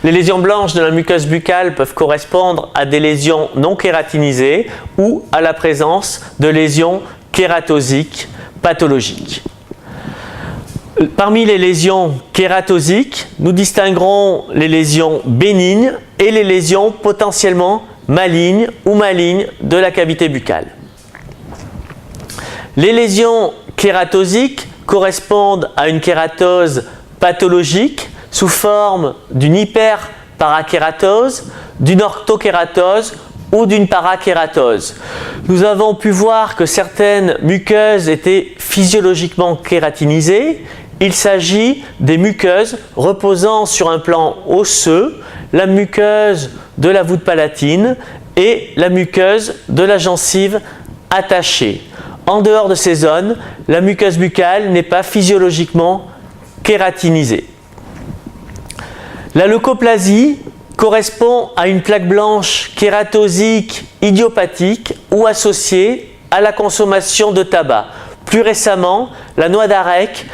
Les lésions blanches de la muqueuse buccale peuvent correspondre à des lésions non kératinisées ou à la présence de lésions kératosiques pathologiques. Parmi les lésions kératosiques, nous distinguerons les lésions bénignes et les lésions potentiellement malignes ou malignes de la cavité buccale. Les lésions kératosiques correspondent à une kératose pathologique sous forme d'une hyperparakératose, d'une orthokératose ou d'une parakératose. Nous avons pu voir que certaines muqueuses étaient physiologiquement kératinisées. Il s'agit des muqueuses reposant sur un plan osseux, la muqueuse de la voûte palatine et la muqueuse de la gencive attachée. En dehors de ces zones, la muqueuse buccale n'est pas physiologiquement kératinisée. La leucoplasie correspond à une plaque blanche kératosique idiopathique ou associée à la consommation de tabac. Plus récemment, la noix d'arec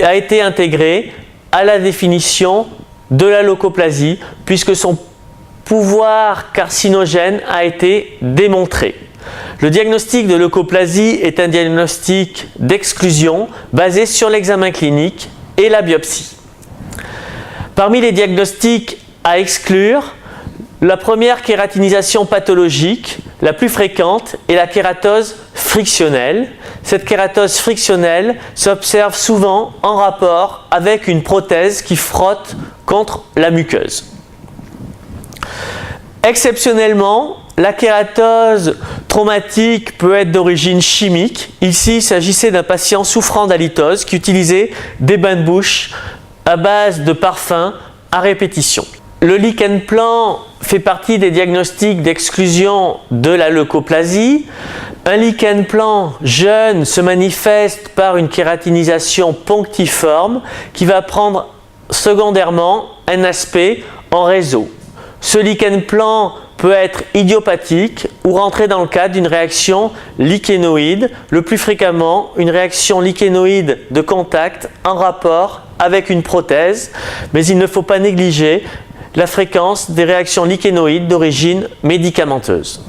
a été intégrée à la définition de la leucoplasie puisque son pouvoir carcinogène a été démontré. Le diagnostic de leucoplasie est un diagnostic d'exclusion basé sur l'examen clinique et la biopsie. Parmi les diagnostics à exclure, la première kératinisation pathologique, la plus fréquente, est la kératose frictionnelle. Cette kératose frictionnelle s'observe souvent en rapport avec une prothèse qui frotte contre la muqueuse. Exceptionnellement, la kératose traumatique peut être d'origine chimique. Ici, il s'agissait d'un patient souffrant d'halitose qui utilisait des bains de bouche à base de parfums à répétition. Le lichen plan fait partie des diagnostics d'exclusion de la leucoplasie. Un lichen plan jeune se manifeste par une kératinisation punctiforme qui va prendre secondairement un aspect en réseau. Ce lichen plan peut être idiopathique ou rentrer dans le cadre d'une réaction lichénoïde, le plus fréquemment une réaction lichénoïde de contact en rapport avec une prothèse, mais il ne faut pas négliger la fréquence des réactions lichénoïdes d'origine médicamenteuse.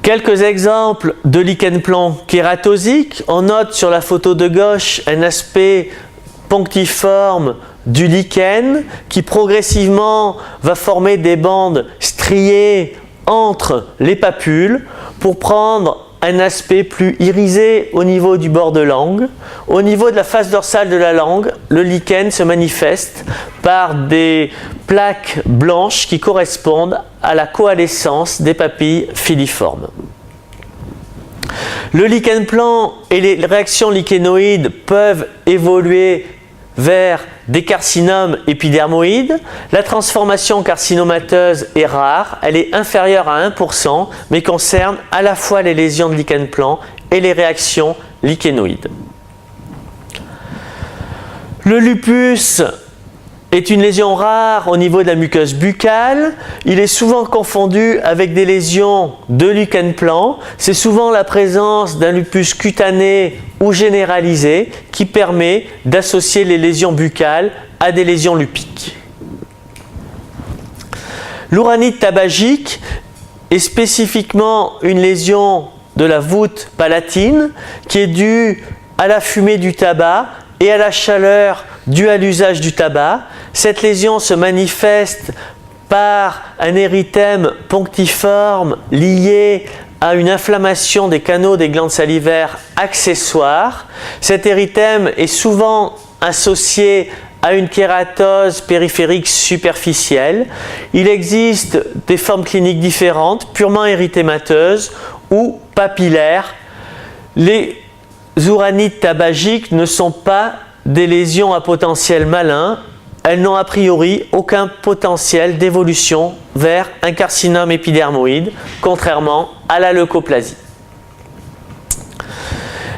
Quelques exemples de lichen plan kératosique. On note sur la photo de gauche un aspect punctiforme du lichen qui progressivement va former des bandes striées entre les papules pour prendre un aspect plus irisé au niveau du bord de langue. Au niveau de la face dorsale de la langue, le lichen se manifeste par des plaques blanches qui correspondent à la coalescence des papilles filiformes. Le lichen plan et les réactions lichénoïdes peuvent évoluer vers des carcinomes épidermoïdes. La transformation carcinomateuse est rare, elle est inférieure à 1%, mais concerne à la fois les lésions de lichen plan et les réactions lichénoïdes. Le lupus est une lésion rare au niveau de la muqueuse buccale. Il est souvent confondu avec des lésions de lichen plan. C'est souvent la présence d'un lupus cutané ou généralisé qui permet d'associer les lésions buccales à des lésions lupiques. L'uranite tabagique est spécifiquement une lésion de la voûte palatine qui est due à la fumée du tabac et à la chaleur due à l'usage du tabac. Cette lésion se manifeste par un érythème punctiforme lié à une inflammation des canaux des glandes salivaires accessoires. Cet érythème est souvent associé à une kératose périphérique superficielle. Il existe des formes cliniques différentes, purement érythémateuses ou papillaires. Les uranites tabagiques ne sont pas des lésions à potentiel malin. Elles n'ont a priori aucun potentiel d'évolution vers un carcinome épidermoïde, contrairement à la leucoplasie.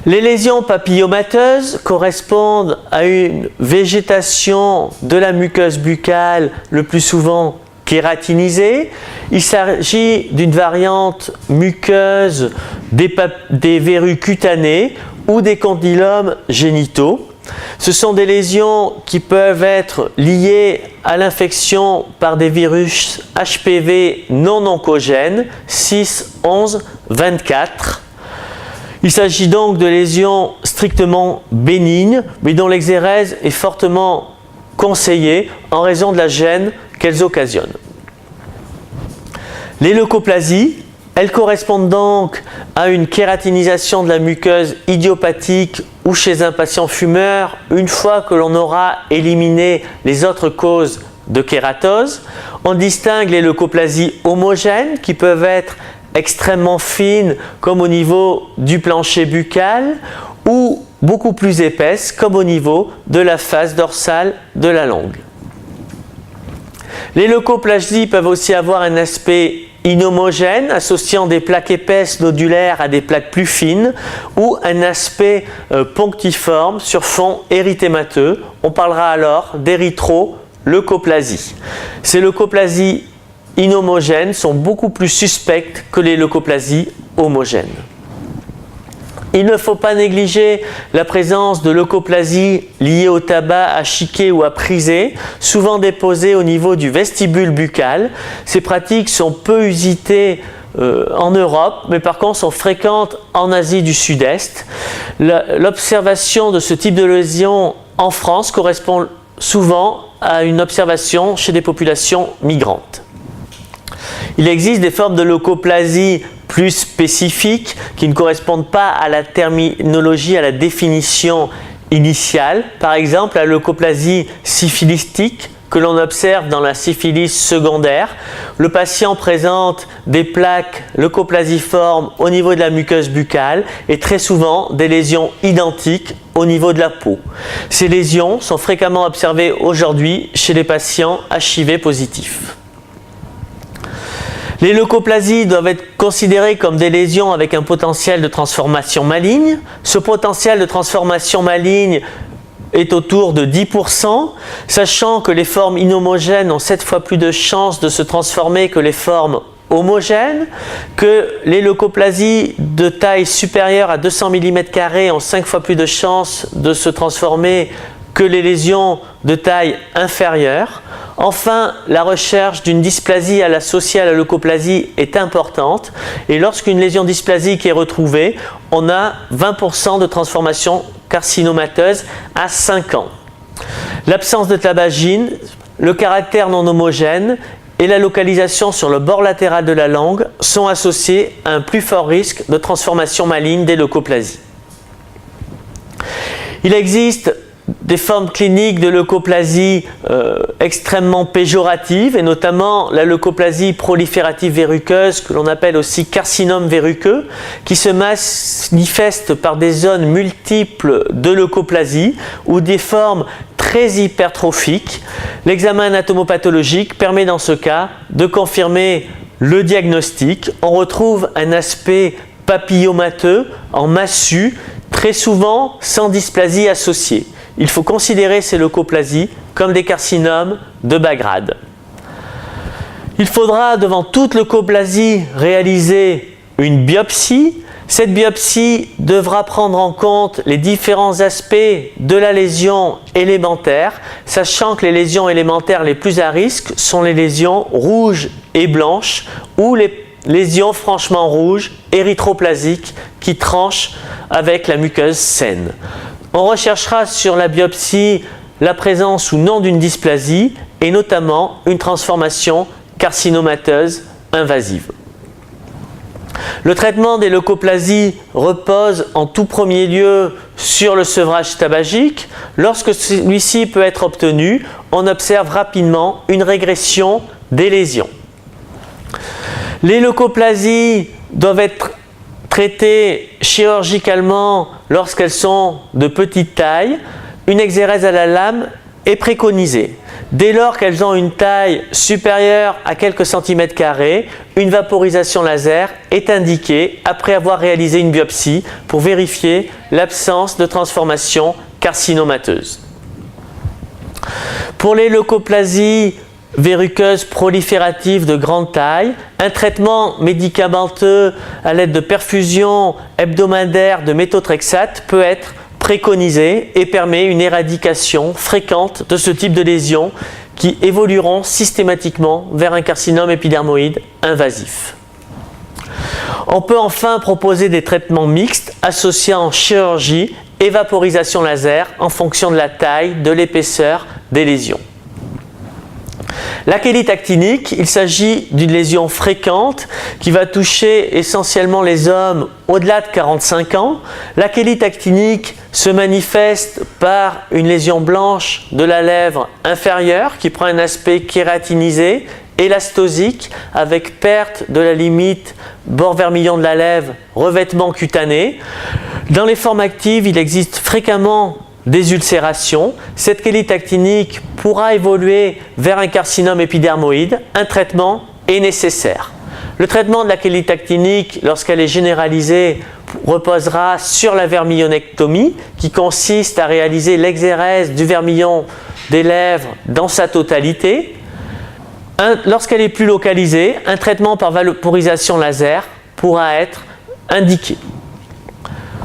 Les lésions papillomateuses correspondent à une végétation de la muqueuse buccale le plus souvent kératinisée. Il s'agit d'une variante muqueuse des verrues cutanées ou des condylomes génitaux. Ce sont des lésions qui peuvent être liées à l'infection par des virus HPV non oncogènes 6, 11, 24. Il s'agit donc de lésions strictement bénignes, mais dont l'exérèse est fortement conseillée en raison de la gêne qu'elles occasionnent. Les leucoplasies, elles correspondent donc à une kératinisation de la muqueuse idiopathique ou chez un patient fumeur une fois que l'on aura éliminé les autres causes de kératose. On distingue les leucoplasies homogènes qui peuvent être extrêmement fines comme au niveau du plancher buccal ou beaucoup plus épaisses comme au niveau de la face dorsale de la langue. Les leucoplasies peuvent aussi avoir un aspect inhomogène, associant des plaques épaisses nodulaires à des plaques plus fines, ou un aspect ponctiforme sur fond érythémateux. On parlera alors d'érythroleucoplasie. Ces leucoplasies inhomogènes sont beaucoup plus suspectes que les leucoplasies homogènes. Il ne faut pas négliger la présence de leucoplasies liées au tabac à chiquer ou à priser, souvent déposées au niveau du vestibule buccal. Ces pratiques sont peu usitées en Europe, mais par contre sont fréquentes en Asie du Sud-Est. L'observation de ce type de lésion en France correspond souvent à une observation chez des populations migrantes. Il existe des formes de leucoplasie plus spécifiques qui ne correspondent pas à la terminologie, à la définition initiale. Par exemple, la leucoplasie syphilistique que l'on observe dans la syphilis secondaire. Le patient présente des plaques leucoplasiformes au niveau de la muqueuse buccale et très souvent des lésions identiques au niveau de la peau. Ces lésions sont fréquemment observées aujourd'hui chez les patients HIV positifs. Les leucoplasies doivent être considérées comme des lésions avec un potentiel de transformation maligne. Ce potentiel de transformation maligne est autour de 10%, sachant que les formes inhomogènes ont 7 fois plus de chances de se transformer que les formes homogènes, que les leucoplasies de taille supérieure à 200 mm² ont 5 fois plus de chances de se transformer que les lésions de taille inférieure. Enfin, la recherche d'une dysplasie associée à la leucoplasie est importante et lorsqu'une lésion dysplasique est retrouvée, on a 20% de transformation carcinomateuse à 5 ans. L'absence de tabagine, le caractère non homogène et la localisation sur le bord latéral de la langue sont associés à un plus fort risque de transformation maligne des leucoplasies. Il existe des formes cliniques de leucoplasie extrêmement péjoratives et notamment la leucoplasie proliférative verruqueuse que l'on appelle aussi carcinome verruqueux qui se manifeste par des zones multiples de leucoplasie ou des formes très hypertrophiques. L'examen anatomopathologique permet dans ce cas de confirmer le diagnostic. On retrouve un aspect papillomateux en massue, très souvent sans dysplasie associée. Il faut considérer ces leucoplasies comme des carcinomes de bas grade. Il faudra devant toute leucoplasie réaliser une biopsie. Cette biopsie devra prendre en compte les différents aspects de la lésion élémentaire, sachant que les lésions élémentaires les plus à risque sont les lésions rouges et blanches ou les lésions franchement rouges, érythroplasiques, qui tranchent avec la muqueuse saine. On recherchera sur la biopsie la présence ou non d'une dysplasie et notamment une transformation carcinomateuse invasive. Le traitement des leucoplasies repose en tout premier lieu sur le sevrage tabagique. Lorsque celui-ci peut être obtenu, on observe rapidement une régression des lésions. Les leucoplasies doivent être traitées chirurgicalement lorsqu'elles sont de petite taille. Une exérèse à la lame est préconisée. Dès lors qu'elles ont une taille supérieure à quelques centimètres carrés, une vaporisation laser est indiquée après avoir réalisé une biopsie pour vérifier l'absence de transformation carcinomateuse. Pour les leucoplasies verruqueuses prolifératives de grande taille, un traitement médicamenteux à l'aide de perfusion hebdomadaire de méthotrexate peut être préconisée et permet une éradication fréquente de ce type de lésions qui évolueront systématiquement vers un carcinome épidermoïde invasif. On peut enfin proposer des traitements mixtes associés en chirurgie et vaporisation laser en fonction de la taille, de l'épaisseur des lésions. La chélite actinique, il s'agit d'une lésion fréquente qui va toucher essentiellement les hommes au-delà de 45 ans. La chélite actinique se manifeste par une lésion blanche de la lèvre inférieure qui prend un aspect kératinisé, élastosique, avec perte de la limite bord vermillon de la lèvre, revêtement cutané. Dans les formes actives, il existe fréquemment des ulcérations. Cette chélite actinique pourra évoluer vers un carcinome épidermoïde. Un traitement est nécessaire. Le traitement de la chélite actinique, lorsqu'elle est généralisée, reposera sur la vermillonectomie, qui consiste à réaliser l'exérèse du vermillon des lèvres dans sa totalité. Lorsqu'elle est plus localisée, un traitement par vaporisation laser pourra être indiqué.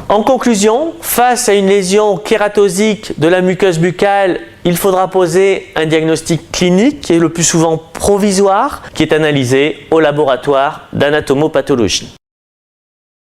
En conclusion, face à une lésion kératosique de la muqueuse buccale, il faudra poser un diagnostic clinique qui est le plus souvent provisoire, qui est analysé au laboratoire d'anatomopathologie.